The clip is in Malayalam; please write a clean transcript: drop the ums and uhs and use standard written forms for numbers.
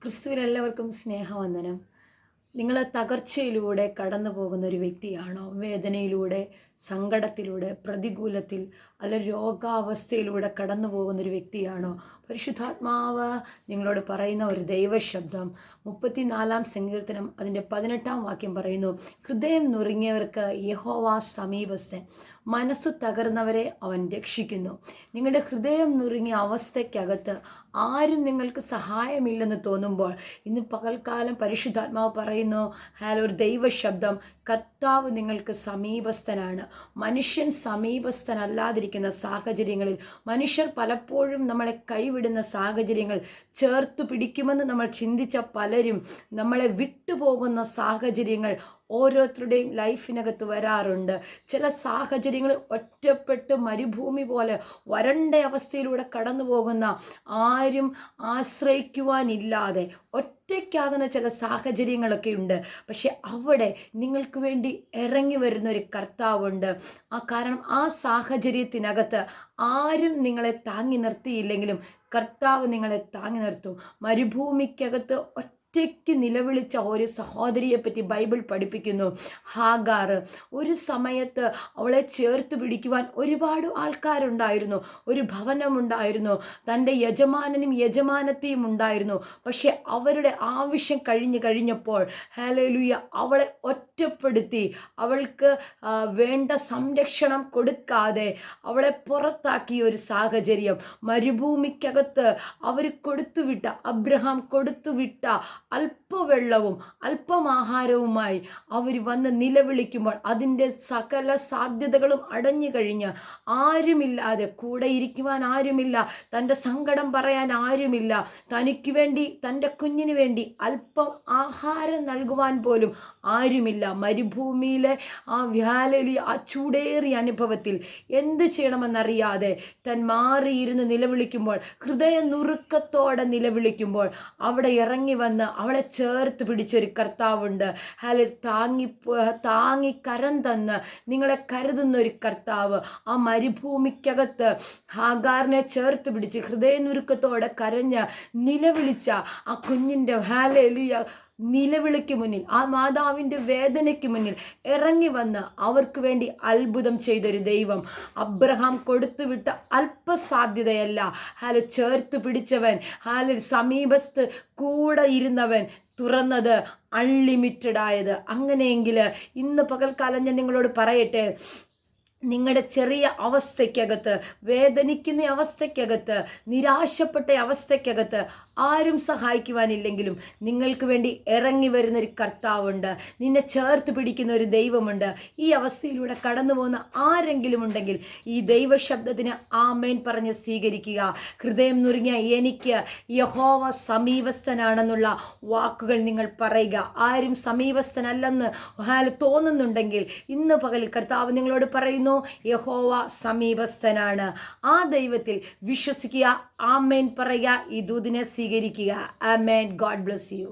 ക്രിസ്തുവിൽ എല്ലാവർക്കും സ്നേഹവന്ദനം. നിങ്ങൾ തകർച്ചയിലൂടെ കടന്നു പോകുന്ന ഒരു വ്യക്തിയാണോ? വേദനയിലൂടെ, സങ്കടത്തിലൂടെ, പ്രതികൂലത്തിൽ അല്ല രോഗാവസ്ഥയിലൂടെ കടന്നു പോകുന്ന ഒരു വ്യക്തിയാണോ? പരിശുദ്ധാത്മാവ് നിങ്ങളോട് പറയുന്ന ഒരു ദൈവശബ്ദം 34 സങ്കീർത്തനം അതിൻ്റെ 18 വാക്യം പറയുന്നു, ഹൃദയം നുറുങ്ങിയവർക്ക് യഹോവ സമീപസ്ഥൻ, മനസ്സു തകർന്നവരെ അവൻ രക്ഷിക്കുന്നു. നിങ്ങളുടെ ഹൃദയം നുറുങ്ങിയ അവസ്ഥയ്ക്കകത്ത് ആരും നിങ്ങൾക്ക് സഹായമില്ലെന്ന് തോന്നുമ്പോൾ ഇന്ന് പകൽക്കാലം പരിശുദ്ധാത്മാവ് പറയുന്നു, ഒരു ദൈവശബ്ദം, കർത്താവ് നിങ്ങൾക്ക് സമീപസ്ഥനാണ്. മനുഷ്യൻ സമീപസ്ഥനല്ലാതിരിക്കുന്ന സാഹചര്യങ്ങളിൽ, മനുഷ്യർ പലപ്പോഴും നമ്മളെ കൈവിടുന്ന സാഹചര്യങ്ങൾ, ചേർത്ത് പിടിക്കുമെന്ന് നമ്മൾ ചിന്തിച്ച പലരും നമ്മളെ വിട്ടുപോകുന്ന സാഹചര്യങ്ങൾ ഓരോരുത്തരുടെയും ലൈഫിനകത്ത് വരാറുണ്ട്. ചില സാഹചര്യങ്ങൾ ഒറ്റപ്പെട്ട് മരുഭൂമി പോലെ വരണ്ട അവസ്ഥയിലൂടെ കടന്നു പോകുന്ന, ആരും ആശ്രയിക്കുവാനില്ലാതെ ഒറ്റയ്ക്കാകുന്ന ചില സാഹചര്യങ്ങളൊക്കെ ഉണ്ട്. പക്ഷെ അവിടെ നിങ്ങൾക്ക് വേണ്ടി ഇറങ്ങി വരുന്ന ഒരു കർത്താവുണ്ട്. കാരണം ആ സാഹചര്യത്തിനകത്ത് ആരും നിങ്ങളെ താങ്ങി നിർത്തിയില്ലെങ്കിലും കർത്താവ് നിങ്ങളെ താങ്ങി നിർത്തും. മരുഭൂമിക്കകത്ത് ഒറ്റയ്ക്ക് നിലവിളിച്ച ഒരു സഹോദരിയെ പറ്റി ബൈബിൾ പഠിപ്പിക്കുന്നു. ഹാഗാർ. ഒരു സമയത്ത് അവളെ ചേർത്ത് പിടിക്കുവാൻ ഒരുപാട് ആൾക്കാരുണ്ടായിരുന്നു, ഒരു ഭവനമുണ്ടായിരുന്നു, തൻ്റെ യജമാനനും യജമാനത്തെയും ഉണ്ടായിരുന്നു. പക്ഷെ അവരുടെ ആവശ്യം കഴിഞ്ഞപ്പോൾ ഹല്ലേലൂയ, അവളെ ഒറ്റപ്പെടുത്തി, അവൾക്ക് വേണ്ട സംരക്ഷണം കൊടുക്കാതെ അവളെ പുറത്താക്കിയ ഒരു സാഹചര്യം. മരുഭൂമിക്കകത്ത് അവർ കൊടുത്തുവിട്ട, അബ്രഹാം കൊടുത്തുവിട്ട അല്പവെള്ളവും അല്പമാഹാരവുമായി അവർ വന്ന് നിലവിളിക്കുമ്പോൾ അതിൻ്റെ സകല സാധ്യതകളും അടഞ്ഞു കഴിഞ്ഞ്, ആരുമില്ലാതെ, കൂടെ ഇരിക്കുവാൻ ആരുമില്ല, തൻ്റെ സങ്കടം പറയാൻ ആരുമില്ല, തനിക്ക് വേണ്ടി, തൻ്റെ കുഞ്ഞിന് വേണ്ടി അല്പം ആഹാരം നൽകുവാൻ പോലും ആരുമില്ല. മരുഭൂമിയിലെ ആ ചൂടേറിയ അനുഭവത്തിൽ എന്ത് ചെയ്യണമെന്നറിയാതെ താൻ മാറിയിരുന്ന് നിലവിളിക്കുമ്പോൾ, ഹൃദയ നുറുക്കത്തോടെ നിലവിളിക്കുമ്പോൾ അവിടെ ഇറങ്ങി വന്ന് അവളെ ചേർത്ത് പിടിച്ചൊരു കർത്താവുണ്ട്. താങ്ങി കരം തന്ന് നിങ്ങളെ കരുതുന്ന ഒരു കർത്താവ്. ആ മരുഭൂമിക്കകത്ത് ഹാഗാറിനെ ചേർത്ത് പിടിച്ച് ഹൃദയനുരുക്കത്തോടെ കരഞ്ഞ് നിലവിളിച്ച ആ കുഞ്ഞിൻ്റെ നിലവിളിക്ക് മുന്നിൽ, ആ മാതാവിൻ്റെ വേദനയ്ക്ക് മുന്നിൽ ഇറങ്ങി വന്ന് അവർക്ക് വേണ്ടി അത്ഭുതം ചെയ്തൊരു ദൈവം. അബ്രഹാം കൊടുത്തുവിട്ട അല്പസാധ്യതയല്ല, ചേർത്ത് പിടിച്ചവൻ, സമീപത്ത് കൂടെ ഇരുന്നവൻ തുറന്നത് അൺലിമിറ്റഡ് ആയത്. അങ്ങനെയെങ്കിൽ ഇന്ന് പകൽക്കാലം ഞാൻ നിങ്ങളോട് പറയട്ടെ, നിങ്ങളുടെ ചെറിയ അവസ്ഥയ്ക്കകത്ത്, വേദനിക്കുന്ന അവസ്ഥയ്ക്കകത്ത്, നിരാശപ്പെട്ട അവസ്ഥയ്ക്കകത്ത് ആരും സഹായിക്കുവാനില്ലെങ്കിലും നിങ്ങൾക്ക് വേണ്ടി ഇറങ്ങി വരുന്നൊരു കർത്താവുണ്ട്, നിന്നെ ചേർത്ത് പിടിക്കുന്ന ഒരു ദൈവമുണ്ട്. ഈ അവസ്ഥയിലൂടെ കടന്നു പോകുന്ന ആരെങ്കിലും ഉണ്ടെങ്കിൽ ഈ ദൈവശബ്ദത്തിന് ആമേൻ പറഞ്ഞ് സ്വീകരിക്കുക. ഹൃദയം നുറുങ്ങിയ എനിക്ക് യഹോവ സമീപസ്ഥനാണെന്നുള്ള വാക്കുകൾ നിങ്ങൾ പറയുക. ആരും സമീപസ്ഥനല്ലെന്ന് തോന്നുന്നുണ്ടെങ്കിൽ ഇന്ന് പകൽ കർത്താവ് നിങ്ങളോട് പറയുന്നു, യഹോവ സമീപസ്ഥനാണ്. ആ ദൈവത്തിൽ വിശ്വസിക്കുക, ആമേൻ പറയുക, ഈ ദൂതിനെ സ്വീകരിക്കുക. ആമേൻ. God bless U.